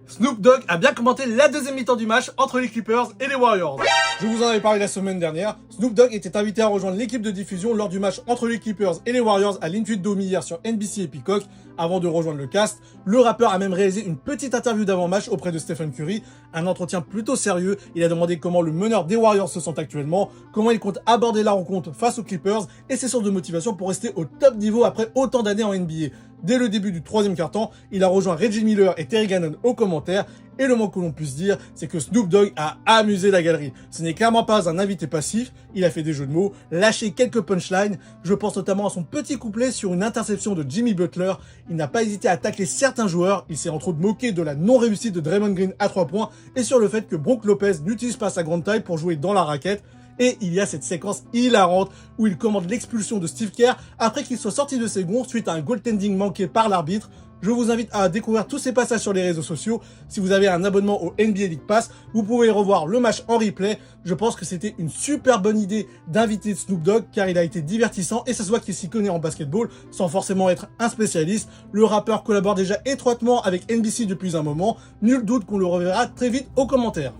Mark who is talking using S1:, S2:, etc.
S1: Snoop Dogg a bien commenté la deuxième mi-temps du match entre les Clippers et les Warriors.
S2: Je vous en avais parlé la semaine dernière, Snoop Dogg était invité à rejoindre l'équipe de diffusion lors du match entre les Clippers et les Warriors à l'Intuit Dome hier sur NBC et Peacock. Avant de rejoindre le cast, le rappeur a même réalisé une petite interview d'avant-match auprès de Stephen Curry, un entretien plutôt sérieux. Il a demandé comment le meneur des Warriors se sent actuellement, comment il compte aborder la rencontre face aux Clippers et ses sources de motivation pour rester au top niveau après autant d'années en NBA. Dès le début du troisième quart-temps, il a rejoint Reggie Miller et Terry Gannon aux commentaires. Et le moins que l'on puisse dire, c'est que Snoop Dogg a amusé la galerie. Ce n'est clairement pas un invité passif, il a fait des jeux de mots, lâché quelques punchlines. Je pense notamment à son petit couplet sur une interception de Jimmy Butler. Il n'a pas hésité à tacler certains joueurs. Il s'est entre autres moqué de la non-réussite de Draymond Green à 3 points et sur le fait que Brook Lopez n'utilise pas sa grande taille pour jouer dans la raquette. Et il y a cette séquence hilarante où il commande l'expulsion de Steve Kerr après qu'il soit sorti de ses gonds suite à un goaltending manqué par l'arbitre. Je vous invite à découvrir tous ces passages sur les réseaux sociaux. Si vous avez un abonnement au NBA League Pass, vous pouvez revoir le match en replay. Je pense que c'était une super bonne idée d'inviter Snoop Dogg car il a été divertissant et ça se voit qu'il s'y connaît en basketball sans forcément être un spécialiste. Le rappeur collabore déjà étroitement avec NBC depuis un moment. Nul doute qu'on le reverra très vite aux commentaires.